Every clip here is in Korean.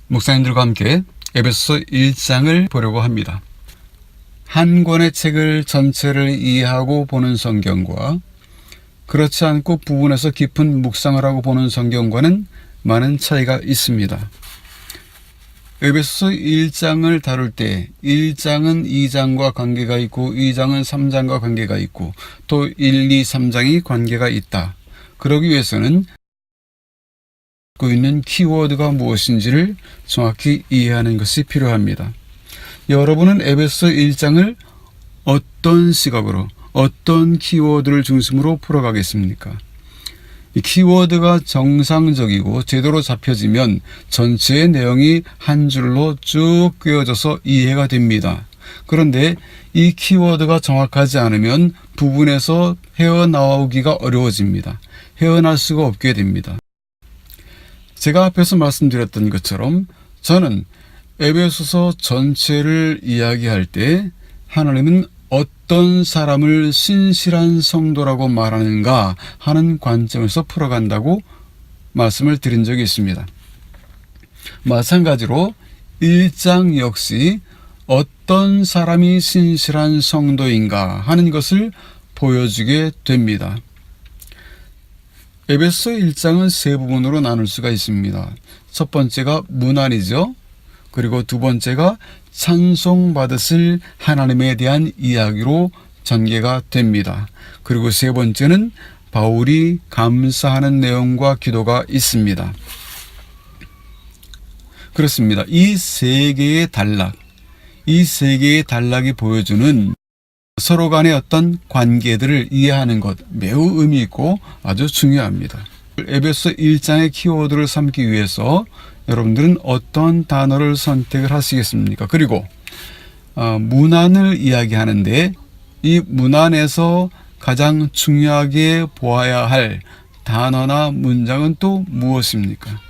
목사님들과 함께 에베소서 1장을 보려고 합니다. 한 권의 책을 전체를 이해하고 보는 성경과 그렇지 않고 부분에서 깊은 묵상을 하고 보는 성경과는 많은 차이가 있습니다. 에베소서 1장을 다룰 때 1장은 2장과 관계가 있고 2장은 3장과 관계가 있고 또 1, 2, 3장이 관계가 있다. 그러기 위해서는 갖고 있는 키워드가 무엇인지를 정확히 이해하는 것이 필요합니다. 여러분은 에베소 1장을 어떤 시각으로, 어떤 키워드를 중심으로 풀어가겠습니까? 이 키워드가 정상적이고 제대로 잡혀지면 전체의 내용이 한 줄로 쭉 꿰어져서 이해가 됩니다. 그런데 이 키워드가 정확하지 않으면 부분에서 헤어나오기가 어려워집니다. 헤어날 수가 없게 됩니다. 제가 앞에서 말씀드렸던 것처럼 저는 에베소서 전체를 이야기할 때 하나님은 어떤 사람을 신실한 성도라고 말하는가 하는 관점에서 풀어간다고 말씀을 드린 적이 있습니다. 마찬가지로 1장 역시 어떤 사람이 신실한 성도인가 하는 것을 보여주게 됩니다. 에베소 1장은 세 부분으로 나눌 수가 있습니다. 첫 번째가 문안이죠. 그리고 두 번째가 찬송받으실 하나님에 대한 이야기로 전개가 됩니다. 그리고 세 번째는 바울이 감사하는 내용과 기도가 있습니다. 그렇습니다. 이 세 개의 단락이 보여주는 서로 간의 어떤 관계들을 이해하는 것 매우 의미 있고 아주 중요합니다. 에베소 1장의 키워드를 삼기 위해서 여러분들은 어떤 단어를 선택을 하시겠습니까? 그리고 문안을 이야기하는데 이 문안에서 가장 중요하게 보아야 할 단어나 문장은 또 무엇입니까?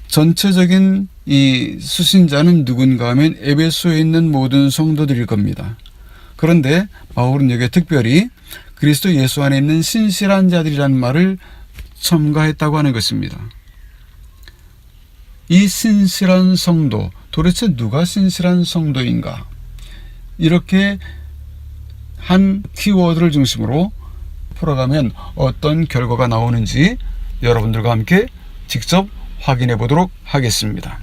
전체적인 이 수신자는 누군가 하면 에베소에 있는 모든 성도들일 겁니다. 그런데 바울은 여기에 특별히 그리스도 예수 안에 있는 신실한 자들이라는 말을 첨가했다고 하는 것입니다. 이 신실한 성도, 도대체 누가 신실한 성도인가? 이렇게 한 키워드를 중심으로 풀어가면 어떤 결과가 나오는지 여러분들과 함께 직접 확인해 보도록 하겠습니다.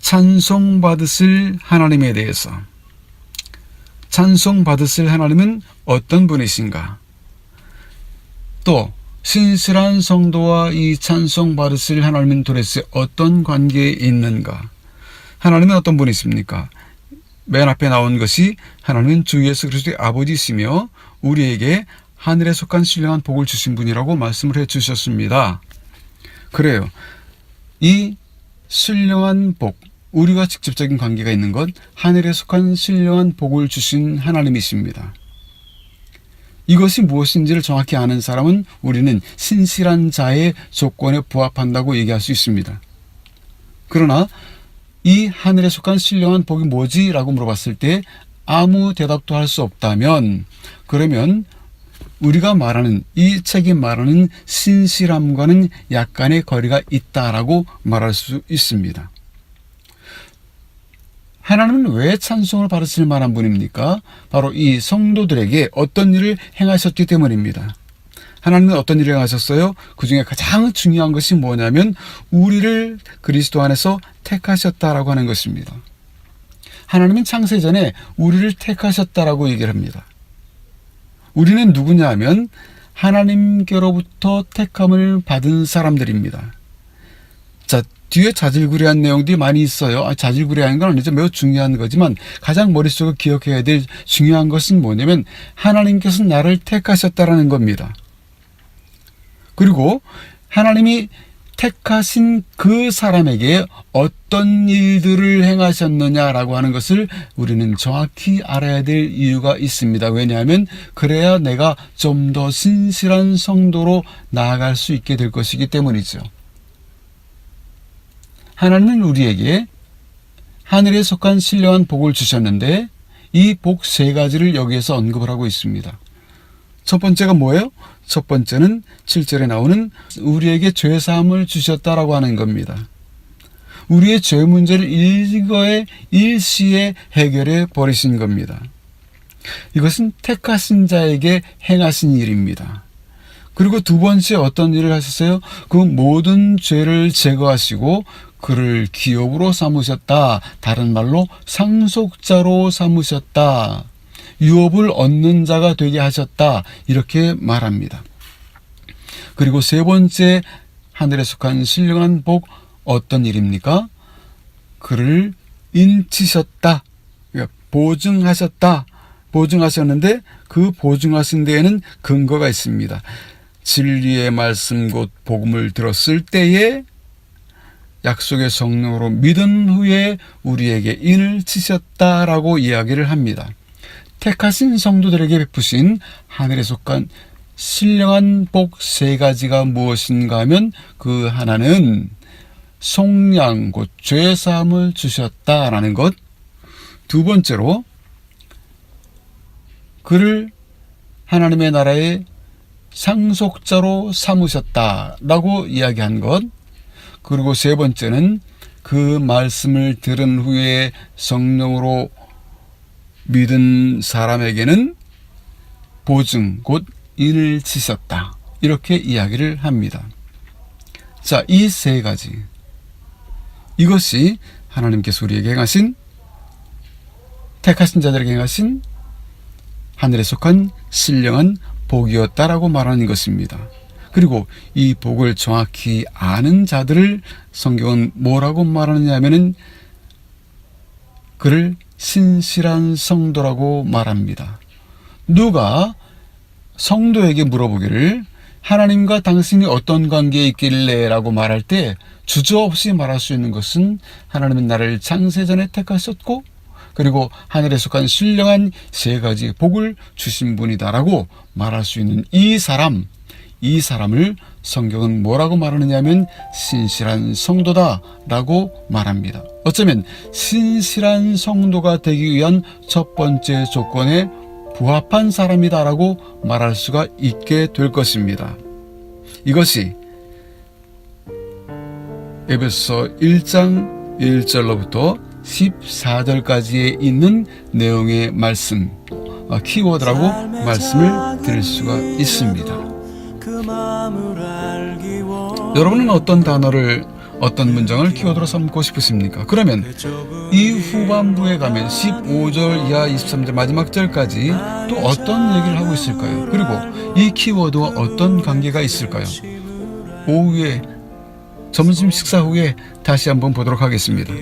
찬송받으실 하나님에 대해서. 찬송받으실 하나님은 어떤 분이신가? 또 신실한 성도와 이 찬송받으실 하나님은 도대체 어떤 관계에 있는가? 하나님은 어떤 분이십니까? 맨 앞에 나온 것이 하나님은 주 예수 그리스도의 아버지시며 우리에게 하늘에 속한 신령한 복을 주신 분이라고 말씀을 해 주셨습니다. 그래요. 이 신령한 복, 우리가 직접적인 관계가 있는 것, 하늘에 속한 신령한 복을 주신 하나님이십니다. 이것이 무엇인지를 정확히 아는 사람은 우리는 신실한 자의 조건에 부합한다고 얘기할 수 있습니다. 그러나 이 하늘에 속한 신령한 복이 뭐지? 라고 물어봤을 때 아무 대답도 할 수 없다면 그러면 우리가 말하는 이 책이 말하는 신실함과는 약간의 거리가 있다라고 말할 수 있습니다. 하나님은 왜 찬송을 받으실 만한 분입니까? 바로 이 성도들에게 어떤 일을 행하셨기 때문입니다. 하나님은 어떤 일을 행하셨어요? 그 중에 가장 중요한 것이 뭐냐면 우리를 그리스도 안에서 택하셨다라고 하는 것입니다. 하나님은 창세 전에 우리를 택하셨다라고 얘기를 합니다. 우리는 누구냐 하면 하나님께로부터 택함을 받은 사람들입니다. 자, 뒤에 자질구레한 내용들이 많이 있어요. 자질구레한 건 아니죠. 매우 중요한 거지만 가장 머릿속에 기억해야 될 중요한 것은 뭐냐면 하나님께서 나를 택하셨다라는 겁니다. 그리고 하나님이 택하신 그 사람에게 어떤 일들을 행하셨느냐라고 하는 것을 우리는 정확히 알아야 될 이유가 있습니다. 왜냐하면 그래야 내가 좀 더 신실한 성도로 나아갈 수 있게 될 것이기 때문이죠. 하나님은 우리에게 하늘에 속한 신령한 복을 주셨는데 이 복 세 가지를 여기에서 언급을 하고 있습니다. 첫 번째가 뭐예요? 첫 번째는 7절에 나오는 우리에게 죄사함을 주셨다라고 하는 겁니다. 우리의 죄 문제를 일시에 해결해 버리신 겁니다. 이것은 택하신 자에게 행하신 일입니다. 그리고 두 번째 어떤 일을 하셨어요? 그 모든 죄를 제거하시고 그를 기업으로 삼으셨다. 다른 말로 상속자로 삼으셨다. 유업을 얻는 자가 되게 하셨다. 이렇게 말합니다. 그리고 세 번째 하늘에 속한 신령한 복 어떤 일입니까? 그를 인치셨다. 그러니까 보증하셨다. 보증하셨는데 그 보증하신 데에는 근거가 있습니다. 진리의 말씀 곧 복음을 들었을 때에 약속의 성령으로 믿은 후에 우리에게 인을 치셨다라고 이야기를 합니다. 택하신 성도들에게 베푸신 하늘에 속한 신령한 복 세 가지가 무엇인가 하면 그 하나는 속량 곧 죄사함을 주셨다라는 것. 두 번째로 그를 하나님의 나라의 상속자로 삼으셨다라고 이야기한 것. 그리고 세 번째는 그 말씀을 들은 후에 성령으로 믿은 사람에게는 보증 곧 인을 치셨다. 이렇게 이야기를 합니다. 자, 이 세 가지. 이것이 하나님께서 우리에게 행하신 택하신 자들에게 행하신 하늘에 속한 신령한 복이었다라고 말하는 것입니다. 그리고 이 복을 정확히 아는 자들을 성경은 뭐라고 말하느냐 하면은 그를 신실한 성도라고 말합니다. 누가 성도에게 물어보기를 하나님과 당신이 어떤 관계에 있길래 라고 말할 때 주저없이 말할 수 있는 것은 하나님은 나를 창세전에 택하셨고 그리고 하늘에 속한 신령한 세 가지 복을 주신 분이다라고 말할 수 있는 이 사람을 성경은 뭐라고 말하느냐 하면 신실한 성도다라고 말합니다. 어쩌면 신실한 성도가 되기 위한 첫 번째 조건에 부합한 사람이다라고 말할 수가 있게 될 것입니다. 이것이 에베소 1장 1절로부터 14절까지에 있는 내용의 말씀, 키워드라고 말씀을 드릴 수가 있습니다. 여러분은 어떤 단어를 어떤 문장을 키워드로 삼고 싶으십니까? 그러면 이 후반부에 가면 15절 이하 23절 마지막 절까지 또 어떤 얘기를 하고 있을까요? 그리고 이 키워드와 어떤 관계가 있을까요? 오후에 점심 식사 후에 다시 한번 보도록 하겠습니다.